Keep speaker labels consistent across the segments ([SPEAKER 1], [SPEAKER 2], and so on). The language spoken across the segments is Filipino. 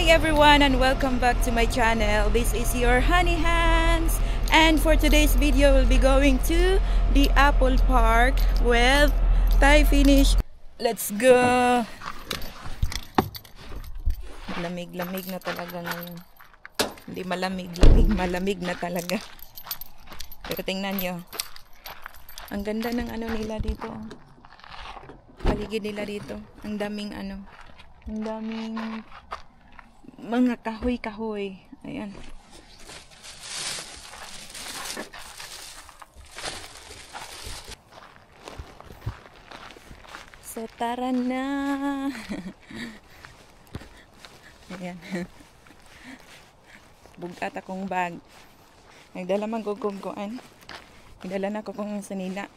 [SPEAKER 1] morning everyone and welcome back to my channel. This is your Honey Hands, and for today's video we'll be going to the Apple Park with Thai finish. Let's go! Lamig-lamig na talaga ngayon. Hindi malamig na talaga. Pero tingnan nyo, ang ganda ng ano nila dito. Paligid nila dito. Ang daming mga kahoy-kahoy. Ayan. So, tara na. Ayan. Bugat akong bag. Nagdala man ko kung kuan. Nagdala na ko kung sanila.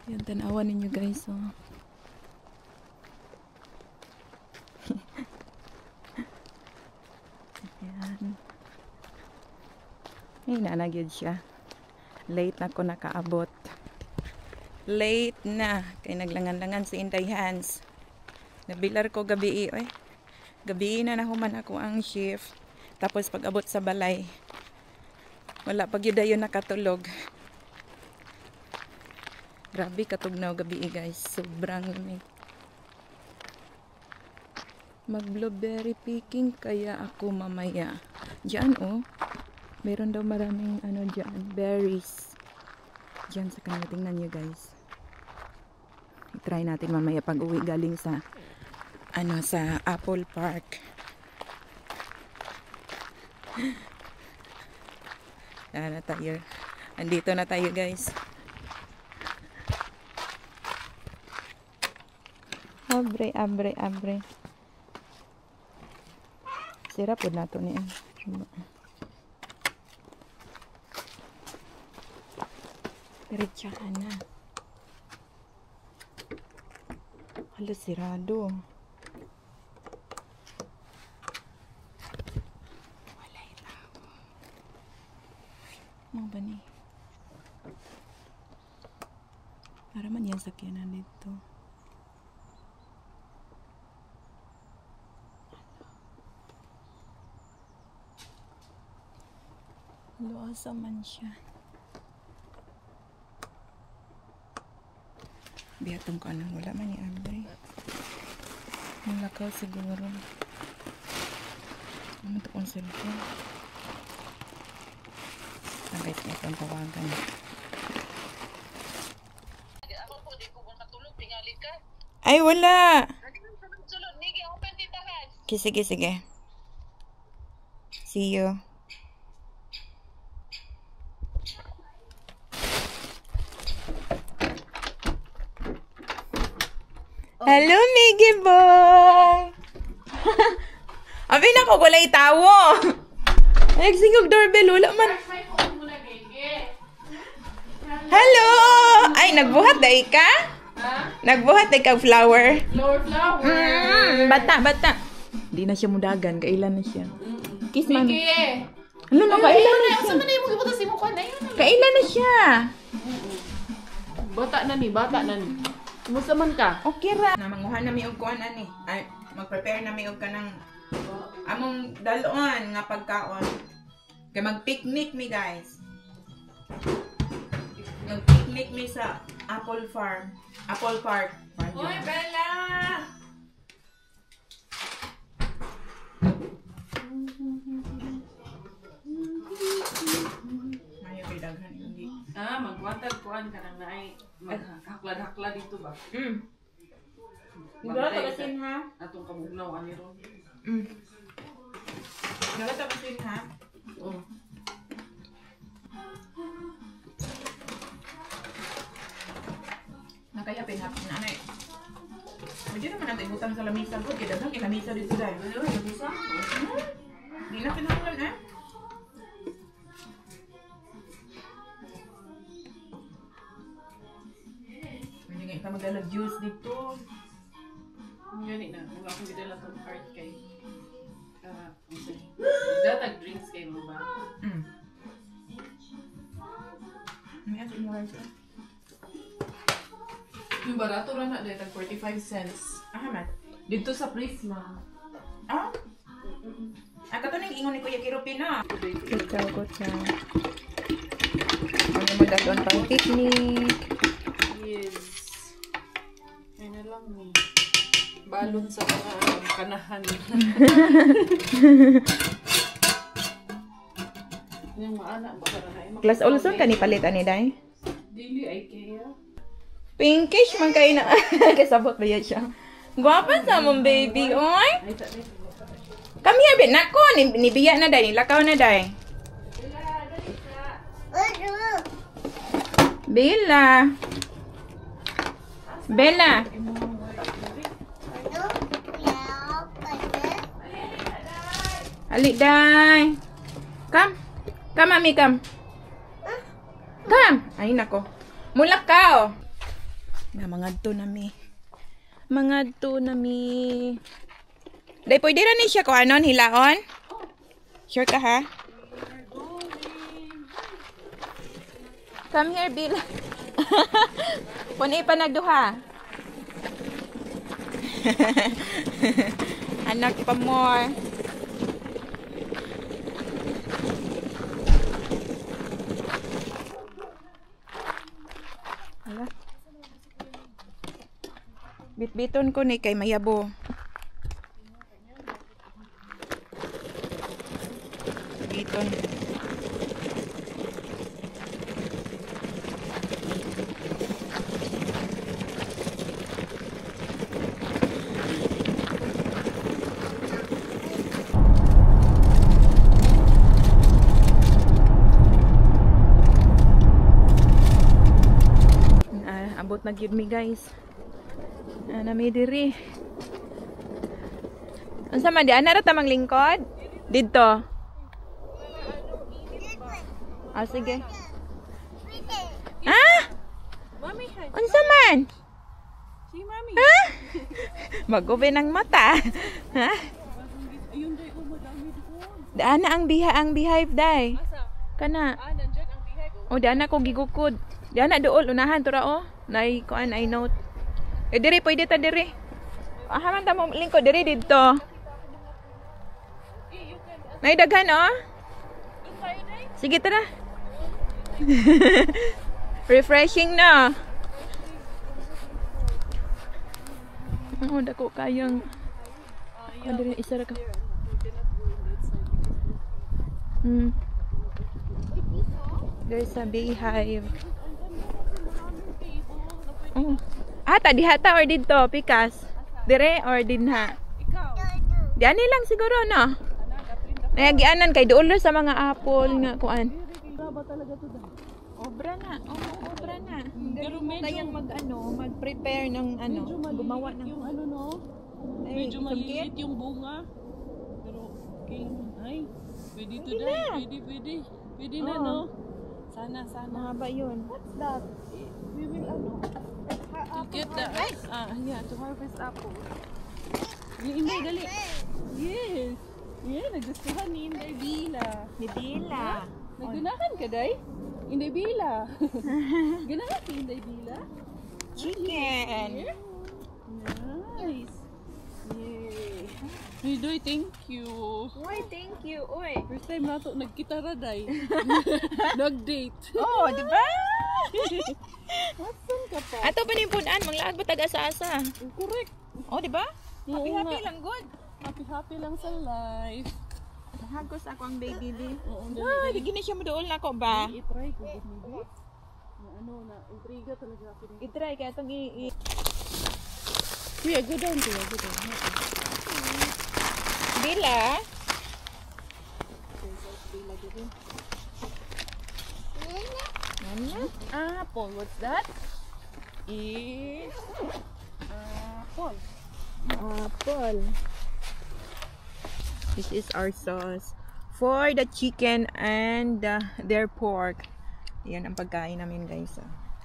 [SPEAKER 1] Yan, tanawan ninyo guys. Oh. Ayan. Ay, nanagyod siya. Late na ko nakaabot. Late na. Kaya naglangan-langan si Inday Hands. Nabilar ko gabi eh. Gabi na nahuman ako ang shift. Tapos pag abot sa balay, wala pag yun dayon nakatulog. Grabe katugnaw gabi guys. Sobrang lamig. Mag blueberry picking kaya ako mamaya. Diyan oh. Meron daw maraming diyan, berries. Diyan sa kanila, tingnan nyo guys. I-try natin mamaya pag uwi galing sa sa Apple Park. Na tayo. Andito na tayo guys. Abre. Sira po na ito niya. Diretsahan na. Halos sirado. Wala tao. Ano ba ni? Para man yan sakyanan dito. Luasa man siya. Bihatong ko anong wala man ni Andre. Nalakaw siguro. Ano ito kong cellphone? Guys, may itong tawagan. Ay, wala! Sige. See you. Hello, Miggy boy! Abi na ko, walay tawo! Nagsingog doorbell, wala man. Hello! Ay, nagbuhat day ka? Nagbuhat day ka flower? Flower. Bata. Hindi na siya mudagan, kailan na siya. Kiss man. Miggy! Ano na, kailan na siya? Kailan na siya?
[SPEAKER 2] Bata na ni. Kumusta man ka?
[SPEAKER 1] Okay ra. Namanguhan na mi og kuan ani. Ay, mag-prepare na mi og kanang among dalon nga pagkaon. Kay mag-picnic mi guys. Mag-picnic mi sa Apple Park. Hoy, Bella! Mayo kay daghan hindi.
[SPEAKER 2] Mag-water kuan ka nang naay. Mag-haklad dito ba?
[SPEAKER 1] Dito tagasin ha?
[SPEAKER 2] Atong kamugnaw ani ron.
[SPEAKER 1] Dito tagasin ha?
[SPEAKER 2] Oo.
[SPEAKER 1] Nakayapin hapon na anay. Medyo naman natin ibutang sa lamisa ko. Kaya dagang lamisa dito dahil.
[SPEAKER 2] Ano, lamisa?
[SPEAKER 1] Hindi na pinakulan eh. Pwede nga ito magdala juice dito.
[SPEAKER 2] Gani na. Kung akong gidala itong cart kay datag drinks kayo mo ba?
[SPEAKER 1] May asin mo rin siya.
[SPEAKER 2] Yung barato ra na dahil tag 45 cents.
[SPEAKER 1] Ahmat.
[SPEAKER 2] Dito sa Prisma.
[SPEAKER 1] Ah? Kato nang ingon ni Kuya Kirupi na. Kutsaw. Ano mo dalon pang picnic.
[SPEAKER 2] Yes. Ay na lang ni. Balon sa mga kanahan. Yung maana ba para na.
[SPEAKER 1] Class Olson ka ni palit ani day?
[SPEAKER 2] Dili ay kaya.
[SPEAKER 1] Pinkish man kayo na. Kasabot ba yan siya? Gwapa sa mong baby, oy. Come here, bit. Nako, nibiya na day. Nilakaw na day. Bella. Bella. Alik day. Come. Come, mami, come. Come. Ay, nako. Mulakaw. Na mangadto nami. Day pwede ra ni siya ko anon hilaon? Sure ka ha? Come here, Bill. Punay pa nagduha. Anak pa more. Hala. Bitbiton ko ni kay mayabo. Biton. Abot na gyud mi guys. Nami diri. Unsa man di ana ra tamang lingkod? Didto. Ah sige. Ah?
[SPEAKER 2] Mami, hi.
[SPEAKER 1] Unsa man?
[SPEAKER 2] Si Mami.
[SPEAKER 1] Ha? Magobe ng mata. Ha?
[SPEAKER 2] Ayun day madami doon.
[SPEAKER 1] Daan na ang beehive day.
[SPEAKER 2] Asa?
[SPEAKER 1] Kana.
[SPEAKER 2] Nandiyan ang beehive.
[SPEAKER 1] O daan na ko gigukod. Daan na dool unahan tura o. Nay kuan ay note. Diri pwede ta diri. Ahaman ta mo lingkod diri didto. Nay daghan o. Sige tara. Refreshing na. Oh, dako kayang. Diri isa ra ka. There's a beehive. Oh. Tadi hata or dito, pikas. Dire or dinha.
[SPEAKER 2] Ikaw.
[SPEAKER 1] Diyan lang siguro no. Nayagianan kay duol sa mga apple nga kuan.
[SPEAKER 2] Ba talaga to dahil?
[SPEAKER 1] Obra na. Obra na.
[SPEAKER 2] Pero medyo
[SPEAKER 1] Kayang mag-prepare ng gumawa ng
[SPEAKER 2] yung ano no.
[SPEAKER 1] ay,
[SPEAKER 2] Medyo
[SPEAKER 1] sungkit.
[SPEAKER 2] maliit yung bunga. Pero okay lang. Ay, pwede to
[SPEAKER 1] Pwede
[SPEAKER 2] dahil.
[SPEAKER 1] na.
[SPEAKER 2] Pwede na
[SPEAKER 1] Oo.
[SPEAKER 2] no. Sana.
[SPEAKER 1] Mahaba yun.
[SPEAKER 2] What's that? We will to get the to harvest apple. Inday, dali. Yes. Yeah, nagustuhan ni Inday Bila.
[SPEAKER 1] Ni Dila.
[SPEAKER 2] Nagunahan ka, Day? Inday Bila. Ganahan si Inday Bila?
[SPEAKER 1] Chicken.
[SPEAKER 2] Nice. Yay. Hey, Day, thank you.
[SPEAKER 1] Uy, thank you. Uy.
[SPEAKER 2] First time na to nagkitara, Day. Nag-date.
[SPEAKER 1] Oh, di ba?
[SPEAKER 2] Asan ka pa?
[SPEAKER 1] Ato pa nimpunan, manglaag ba tag-asa-asa?
[SPEAKER 2] Correct.
[SPEAKER 1] Oh, di ba?
[SPEAKER 2] Oo
[SPEAKER 1] Happy
[SPEAKER 2] nga.
[SPEAKER 1] lang good.
[SPEAKER 2] Happy lang sa life.
[SPEAKER 1] Hagos ako ang baby di.
[SPEAKER 2] Oo,
[SPEAKER 1] Ah, di gina siya modool na ko ba?
[SPEAKER 2] i-try ko gud na intriga talaga ako dito.
[SPEAKER 1] I-try kaya itong
[SPEAKER 2] Kuya, go down.
[SPEAKER 1] Bila. Ano?
[SPEAKER 2] Apple, what's that? Is apple.
[SPEAKER 1] Apple. This is our sauce for the chicken and their pork. Yan ang pagkain namin guys.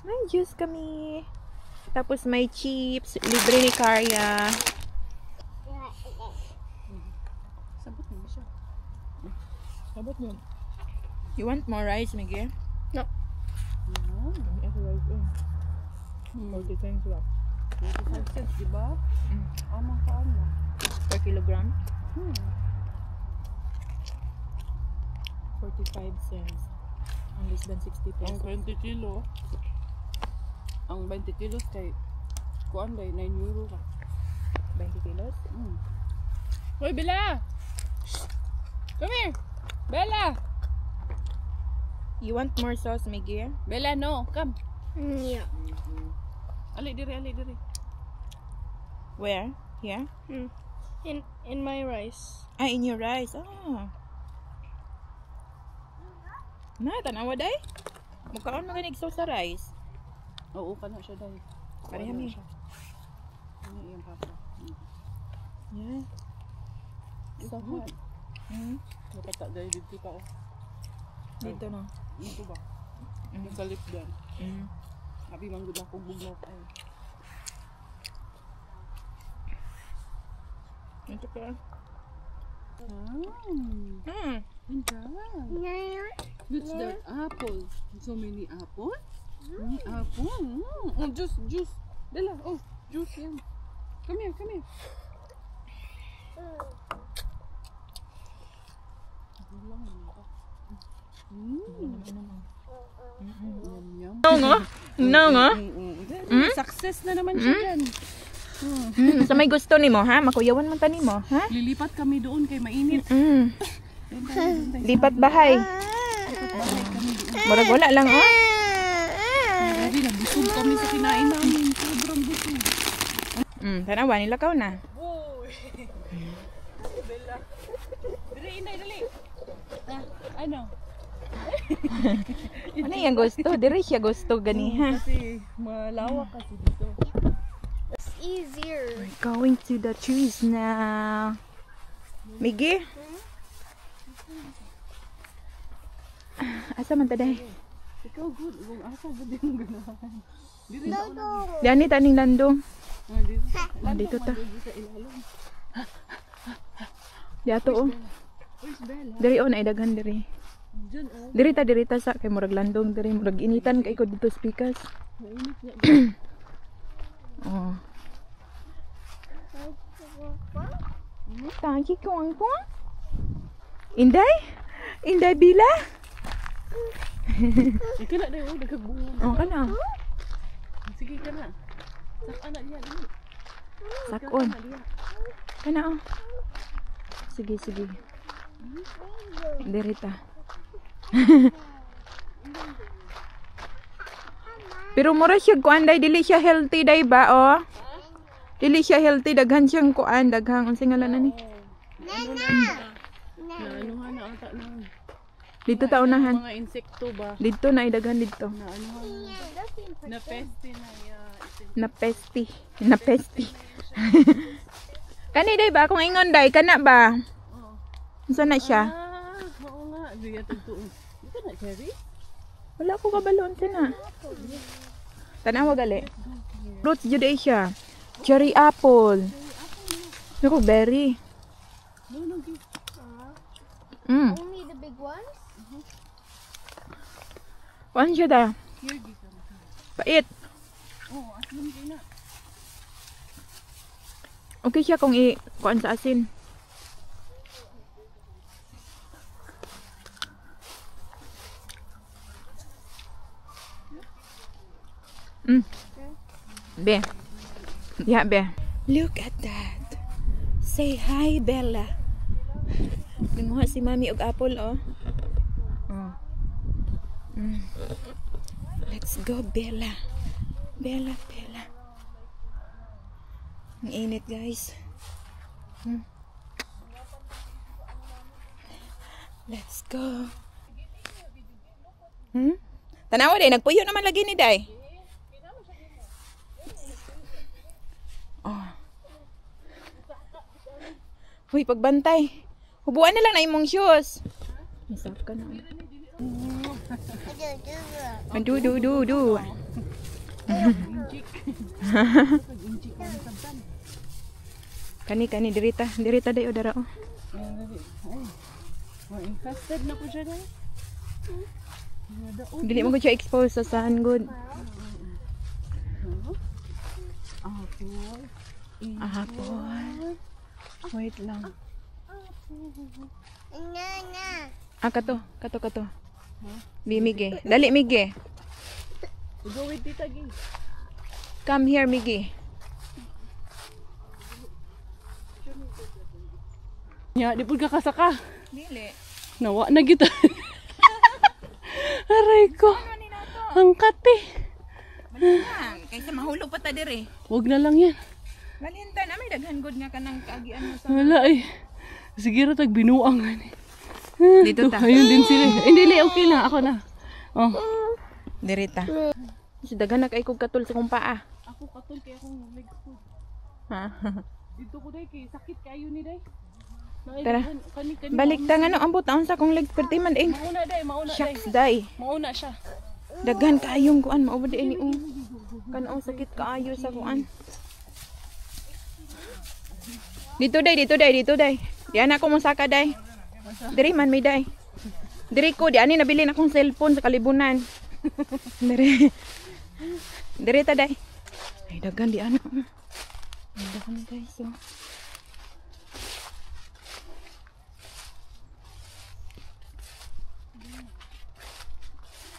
[SPEAKER 1] May juice kami. Tapos may chips. Libre ni Karya.
[SPEAKER 2] Sabot mo siya.
[SPEAKER 1] Sabot mo. You want more rice, Miguel?
[SPEAKER 2] No.
[SPEAKER 1] Dami ako rice eh. 40 cents lang.
[SPEAKER 2] 45 cents, di ba? Amang paano?
[SPEAKER 1] Per kilogram? 45
[SPEAKER 2] Hmm.
[SPEAKER 1] cents. Ang less than 60
[SPEAKER 2] Ang
[SPEAKER 1] pesos.
[SPEAKER 2] 20 kilo. Ang 20 kilos kay kuan day 9 euro ka.
[SPEAKER 1] 20 kilos?
[SPEAKER 2] Hoy, Bella! Come here! Bella!
[SPEAKER 1] You want more sauce, Miggy?
[SPEAKER 2] Bella, no! Come!
[SPEAKER 3] Yeah.
[SPEAKER 2] Ali diri, ali diri.
[SPEAKER 1] Where? Here?
[SPEAKER 3] In my rice.
[SPEAKER 1] Ah, in your rice. Ah. Na, tanawa day? Mukhaon mo ganig sauce sa rice.
[SPEAKER 2] Oo, kana siya day.
[SPEAKER 1] Pareha mi.
[SPEAKER 2] Ano yung papa?
[SPEAKER 1] Yeah. So hot.
[SPEAKER 2] Nakata day dito ka oh.
[SPEAKER 1] Dito no.
[SPEAKER 2] Dito ba? Sa lip dan. Abi manggod ako bugnaw ay.
[SPEAKER 1] Ito ka.
[SPEAKER 2] And What's that? Apple. So many apple? Apple. Oh, juice. Dala, oh, juice yan. Come here. Yum.
[SPEAKER 1] No nga.
[SPEAKER 2] Success na naman siya dyan.
[SPEAKER 1] Sa may gusto nimo ha? Makuyawan man tani mo, ha?
[SPEAKER 2] Lilipat kami doon kay mainit.
[SPEAKER 1] Lipat bahay. Murag wala lang oh.
[SPEAKER 2] Grabe, nabusog kami sa kinain namin. Sobrang busog.
[SPEAKER 1] Tanawa nilakaw na.
[SPEAKER 2] Boy! Bella. Dali, Inday, dali. Ano?
[SPEAKER 1] Ano yung gusto? Diri siya gusto gani ha.
[SPEAKER 2] Kasi malawak kasi dito.
[SPEAKER 3] It's easier.
[SPEAKER 1] We're going to the trees now. Miggy? Asa man taday?
[SPEAKER 2] Ikaw good. Kung asa good yung ganahan. Dito na ako na.
[SPEAKER 1] Dani taning landong.
[SPEAKER 2] Dito.
[SPEAKER 1] Dito ta.
[SPEAKER 2] Sa ilalim.
[SPEAKER 1] Di ato oh.
[SPEAKER 2] Where's Bella?
[SPEAKER 1] Diri oh naidaghan diri.
[SPEAKER 2] Diyan oh.
[SPEAKER 1] Diri ta sa kay murag landong diri murag initan kay ko dito speakers.
[SPEAKER 2] Mainit niya.
[SPEAKER 1] Oh. Tagi ko ang ko. Inday? Inday bila?
[SPEAKER 2] Ika na dayo, nagkagbunga.
[SPEAKER 1] Oh kana.
[SPEAKER 2] Sige ka na. Sak anak niya dali.
[SPEAKER 1] Sakon. Kana oh. Sige. Diri ta. Pero mura siya kuan day dili siya healthy day ba oh? Dili siya healthy daghan siyang kuan daghang unsay ngalan na ni?
[SPEAKER 2] Naanuhan na ata na.
[SPEAKER 1] Dito ta unahan.
[SPEAKER 2] Mga insekto ba?
[SPEAKER 1] Dito na idaghan dito.
[SPEAKER 2] Naanuhan na. Na peste na ya.
[SPEAKER 1] Na pesti. Kani day ba kung ingon day kana ba? Unsa na siya?
[SPEAKER 2] Oo nga. Diya tugtuon. Ito na, Cherry?
[SPEAKER 1] Wala ko kabalo unsa na. Tanawa gali. Fruits jud ay siya. Cherry apple. Naku berry.
[SPEAKER 3] Only the big ones?
[SPEAKER 1] Kuan siya da.
[SPEAKER 2] Here, dito.
[SPEAKER 1] Pait.
[SPEAKER 2] Oo, asin kayo na.
[SPEAKER 1] Okay siya kung kuan sa asin. Be. Yeah, be. Look at that. Say hi, Bella. Nanguha si Mami og apple, oh. Let's go, Bella. Bella. Ang init, guys. Let's go. Tanawa day, nagpuyo naman lagi ni Day. Uy, pagbantay. Hubuan na lang na imong shoes. Masap ka na. Du. Kani dirita day odara oh.
[SPEAKER 2] Infested na po siya dahil.
[SPEAKER 1] Dili mo ko siya expose sa sun good.
[SPEAKER 2] Apple.
[SPEAKER 1] Apple. Wait lang.
[SPEAKER 3] Nga.
[SPEAKER 1] Kato. Mige. Dali, Mige.
[SPEAKER 2] Go with Tita Gi.
[SPEAKER 1] Come here, Mige.
[SPEAKER 2] Ya, di pud ka kasaka.
[SPEAKER 1] Dili.
[SPEAKER 2] Nawa na kita. Aray ko. Ang kati.
[SPEAKER 1] Balihan. Kaysa mahulog pa ta dire.
[SPEAKER 2] Huwag na lang yan.
[SPEAKER 1] Balihan na may daghan good nga kanang kaagian mo sa.
[SPEAKER 2] Wala eh. Sige ra tag binuang nga ni.
[SPEAKER 1] Dito ta.
[SPEAKER 2] Ayun din sila. Hindi, okay na. Ako na. Oh.
[SPEAKER 1] Dirita. Si daghan na kay kog katul sa kong paa.
[SPEAKER 2] Ako katul kay akong legs ko.
[SPEAKER 1] Ha?
[SPEAKER 2] Dito ko day kay sakit kayo ni day.
[SPEAKER 1] Tara. Balik ta nga no ambot taon sa kong legs perti man ing.
[SPEAKER 2] Mauna day.
[SPEAKER 1] Shucks day.
[SPEAKER 2] Mauna siya.
[SPEAKER 1] Daghan kaayong kuan mao ba di ni kanong sakit kaayo sa kuan. Dito day. Di ana ko mosaka day. Diri man may day. Diri ko di ani nabili na akong cellphone sa kalibunan. Diri ta day. Ay daghan di ana. Ay daghan guys so.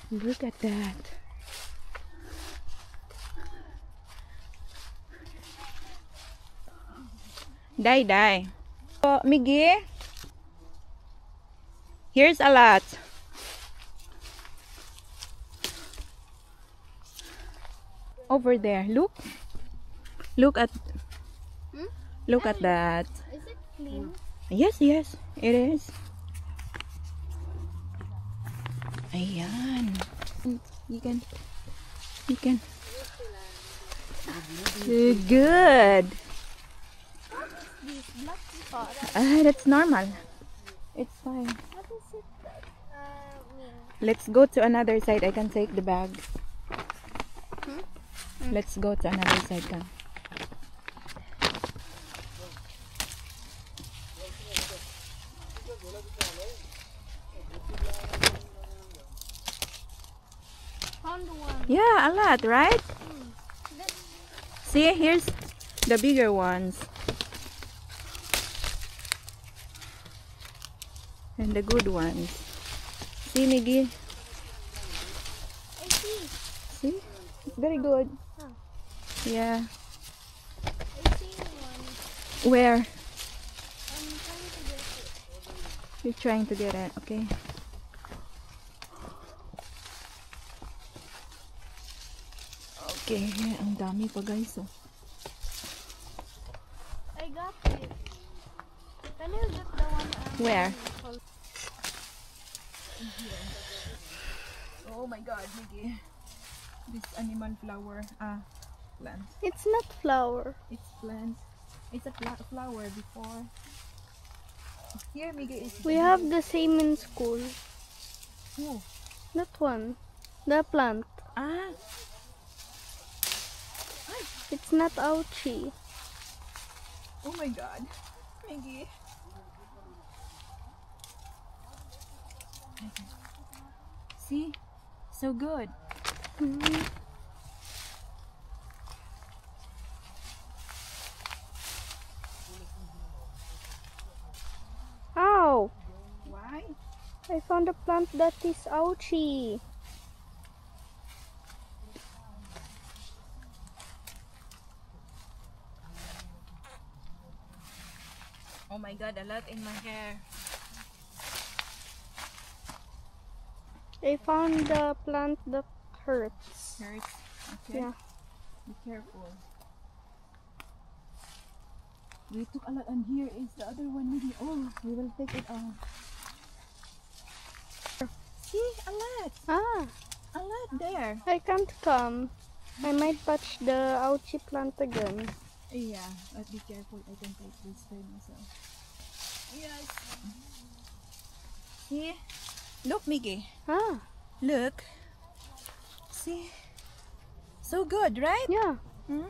[SPEAKER 1] Look at that. Die. Oh, Miggy. Here's a lot. Over there. Look. Look at that.
[SPEAKER 3] Is it clean?
[SPEAKER 1] Yes, it is. Ayan. You can. Good.
[SPEAKER 3] These black spots.
[SPEAKER 1] That's normal. It's fine.
[SPEAKER 3] What does it mean?
[SPEAKER 1] Let's go to another side. I can take the bag. Let's go to another side. Come.
[SPEAKER 3] Found one.
[SPEAKER 1] Yeah, a lot, right? See, here's the bigger ones. And the good ones. See, Miggy?
[SPEAKER 3] I see.
[SPEAKER 1] See? It's very good.
[SPEAKER 3] Huh.
[SPEAKER 1] Yeah.
[SPEAKER 3] I see one.
[SPEAKER 1] Where?
[SPEAKER 3] I'm trying to get it.
[SPEAKER 1] You're trying to get it, okay? Okay, ang dami pa guys. Oh.
[SPEAKER 3] I got it. Can you get the one?
[SPEAKER 1] Where? Oh my god, Miggy. This animal flower. Plant.
[SPEAKER 3] It's not flower.
[SPEAKER 1] It's plant. It's a flower before. Here, Miggy is.
[SPEAKER 3] We have the same in school.
[SPEAKER 1] Oh.
[SPEAKER 3] That one. The plant.
[SPEAKER 1] Ah.
[SPEAKER 3] It's not ouchy.
[SPEAKER 1] Oh my god. Miggy. See? So good.
[SPEAKER 3] Mhm. Ow!
[SPEAKER 1] Why?
[SPEAKER 3] I found a plant that is ouchy.
[SPEAKER 1] Oh my god, a lot in my hair.
[SPEAKER 3] I found the plant that hurts.
[SPEAKER 1] Hurts. Okay.
[SPEAKER 3] Yeah.
[SPEAKER 1] Be careful. We took a lot, and here is the other one. Maybe. Oh, we will take it off. See, a lot. A lot there.
[SPEAKER 3] I can't come. I might touch the ouchy plant again.
[SPEAKER 1] Yeah, but be careful. I can take this by myself. Yes. See? Look, Miggy. Look. See? So good, right?
[SPEAKER 3] Yeah.
[SPEAKER 1] Hmm?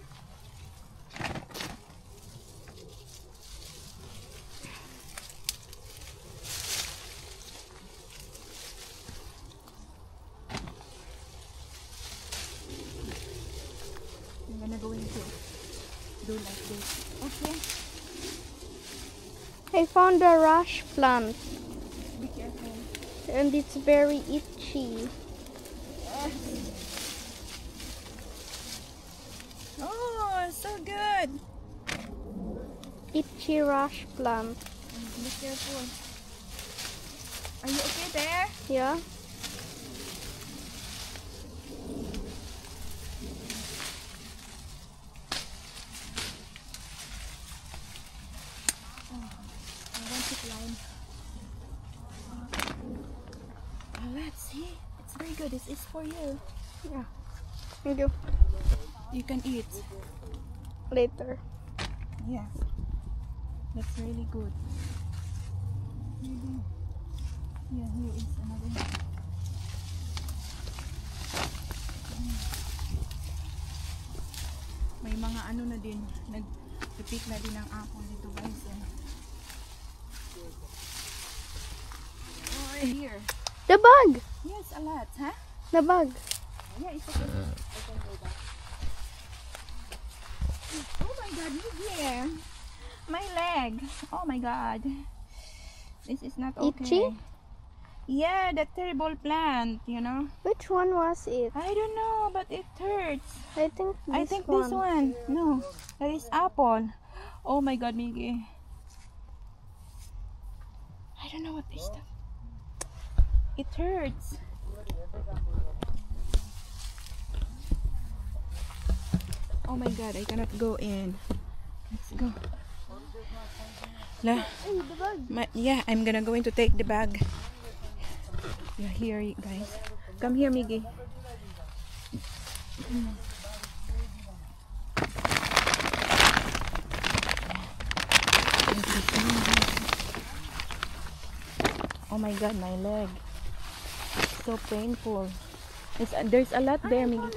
[SPEAKER 3] I found a rush plant
[SPEAKER 1] Be careful.
[SPEAKER 3] and it's very itchy.
[SPEAKER 1] Oh, so good.
[SPEAKER 3] Itchy rush plant.
[SPEAKER 1] Be careful. Are you okay there?
[SPEAKER 3] Yeah.
[SPEAKER 1] I want to climb. Oh, let's see. It's very good. This is for you.
[SPEAKER 3] Yeah. Thank you.
[SPEAKER 1] You can eat.
[SPEAKER 3] Later.
[SPEAKER 1] Yeah. That's really good. Maybe. Yeah, here is another. May mga ano na din. Nag-pick na din ang apple dito, guys. Oh, here.
[SPEAKER 3] The bug!
[SPEAKER 1] Yes, a lot, huh?
[SPEAKER 3] The bug.
[SPEAKER 1] Yeah, it's okay. I can go back. Oh my god, look here. My leg. Oh my god. This is not okay.
[SPEAKER 3] Itchy?
[SPEAKER 1] Yeah, that terrible plant, you know.
[SPEAKER 3] Which one was it?
[SPEAKER 1] I don't know, but it hurts.
[SPEAKER 3] I think this
[SPEAKER 1] I think
[SPEAKER 3] one.
[SPEAKER 1] this one. No, that is apple. Oh my god, Miggy. I don't know what this stuff. It hurts. Oh my god, I cannot go in. Let's go. La,
[SPEAKER 3] Hey, the bug.
[SPEAKER 1] yeah, I'm gonna going to take the bag. Yeah, here, guys. Come here, Miggy. Oh my god, my leg. So painful. There's a lot there, Miggy.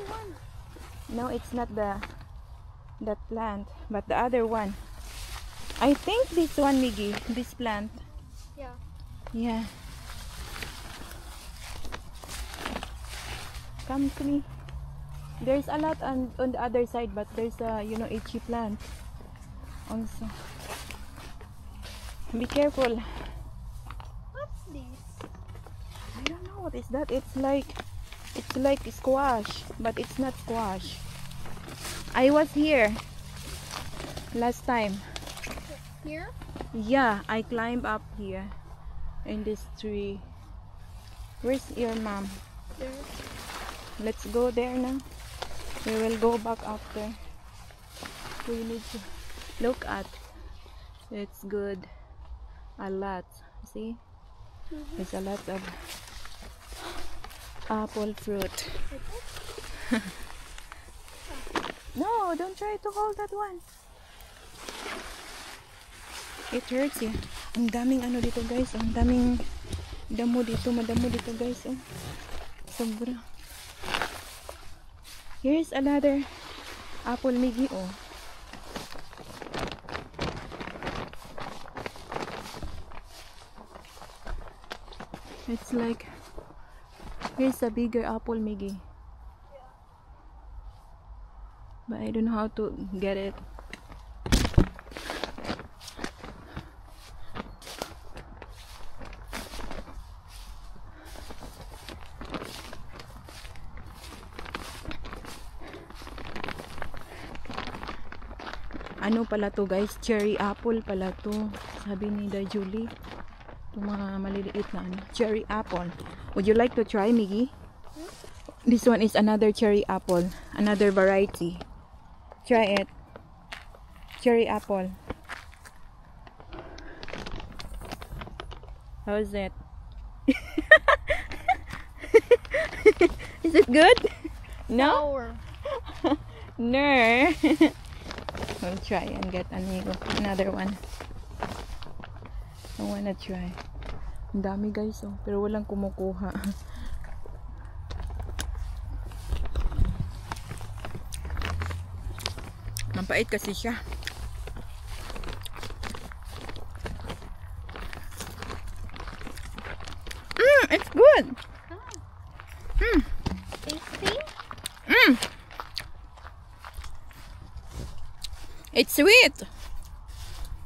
[SPEAKER 1] No, it's not that plant, but the other one. I think this one, Miggy, this plant.
[SPEAKER 3] Yeah.
[SPEAKER 1] Yeah. Come to me. There's a lot on the other side, but there's a, you know, itchy plant also. Be careful.
[SPEAKER 3] What's this?
[SPEAKER 1] I don't know what is that. It's like squash, but it's not squash. I was here last time.
[SPEAKER 3] Here?
[SPEAKER 1] Yeah, I climbed up here in this tree. Where's your mom?
[SPEAKER 3] There.
[SPEAKER 1] Let's go there now. We will go back after. We need to look at. It's good. A lot. See? There's a lot of apple fruit. No, don't try to hold that one. It hurts you. Ang daming ano dito, guys. Ang daming damo dito. Madamo dito, guys. Oh. Sobra. Here's another apple, Miggy. Oh. It's like, here's a bigger apple, Miggy. But I don't know how to get it. Ano pala to, guys? Cherry apple pala to. Sabi ni Da Julie. Itong mga maliliit na ano. Cherry apple. Would you like to try, Miggy? This one is another cherry apple. Another variety. Try it. Cherry apple. How is it? Is it good? No?
[SPEAKER 3] Sour.
[SPEAKER 1] No. We'll try and get another one. I wanna try. Ang dami, guys, oh, pero walang kumukuha. Mapait kasi siya. It's good.
[SPEAKER 3] Tasty?
[SPEAKER 1] It's sweet.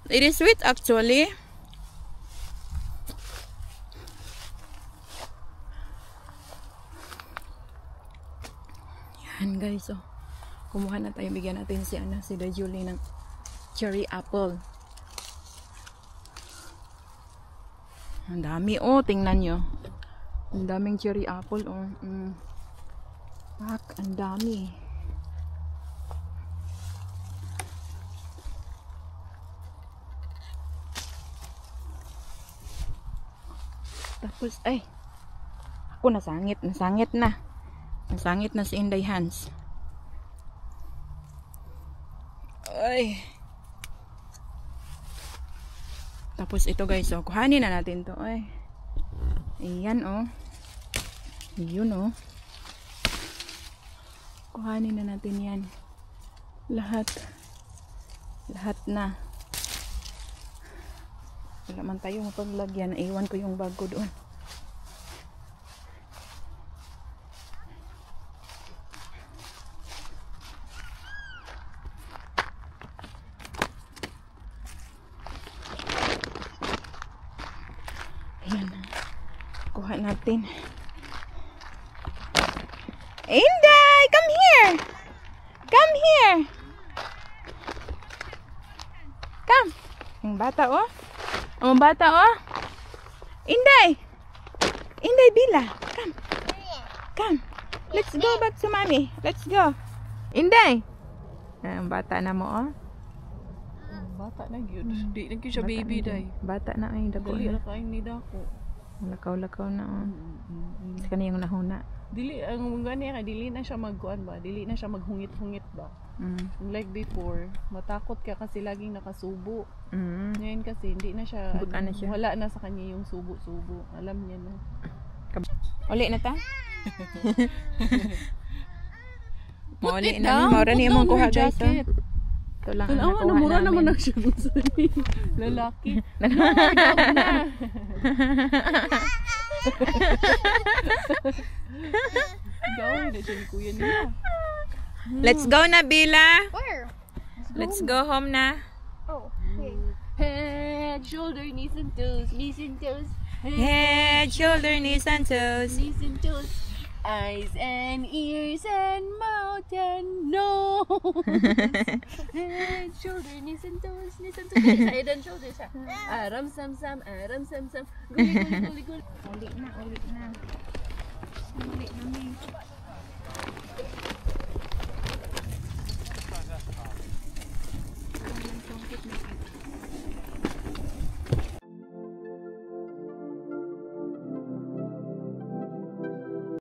[SPEAKER 1] It is sweet, actually. Yan guys, oh. Kumuha na tayo. Bigyan natin si Julie ng cherry apple. Ang dami, oh. Tingnan nyo. Ang daming cherry apple, oh. Pak, ang dami. Tapos, ay. Ako nasangit na. Nasangit na si Inday Hans. Ay. Tapos ito guys, oh, kuhanin na natin to. Ay. Ayan, oh. Yun, oh. Kuhanin na natin yan. Lahat na. Wala man tayo mapaglagyan. Iwan ko yung bag ko doon. Ayan. Kuha natin. Inday! Come here! Come here! Come! Yung bata, oh. Oh, bata, oh. Inday! Inday, Bila. Come. Come. Let's go back to mommy. Let's go. Inday! Ang bata na mo, oh.
[SPEAKER 2] Bata na yun. Di na siya baby day.
[SPEAKER 1] Bata na ay dako.
[SPEAKER 2] Dali na kain ni dako.
[SPEAKER 1] Lakaw-lakaw na, oh. Sa kaniyang nahuna.
[SPEAKER 2] Dili ang gani ka dili na siya magkuan ba? Dili na siya maghungit-hungit ba? Like before, matakot ka kasi laging nakasubo. Ngayon kasi hindi na siya, wala na sa kanya yung subo-subo. Alam niya na.
[SPEAKER 1] Uli na ta? Uli na. Maura niya mong kuha guys. Ito lang ang nakuha namin.
[SPEAKER 2] Mura naman ang siya lalaki. Gawin na siya ni kuya nila.
[SPEAKER 1] Let's go na, Bila.
[SPEAKER 3] Where?
[SPEAKER 1] Let's go home na.
[SPEAKER 3] Oh, okay.
[SPEAKER 2] Head, shoulder, knees and toes, knees and toes.
[SPEAKER 1] Head, shoulder, knees and toes.
[SPEAKER 2] Knees and toes. Eyes and ears and mouth and nose. Head, shoulder, knees and toes, knees and toes. Head and shoulders. Aram sam sam, aram sam sam. Guli guli guli guli.
[SPEAKER 1] Uli na. Uli na, mi.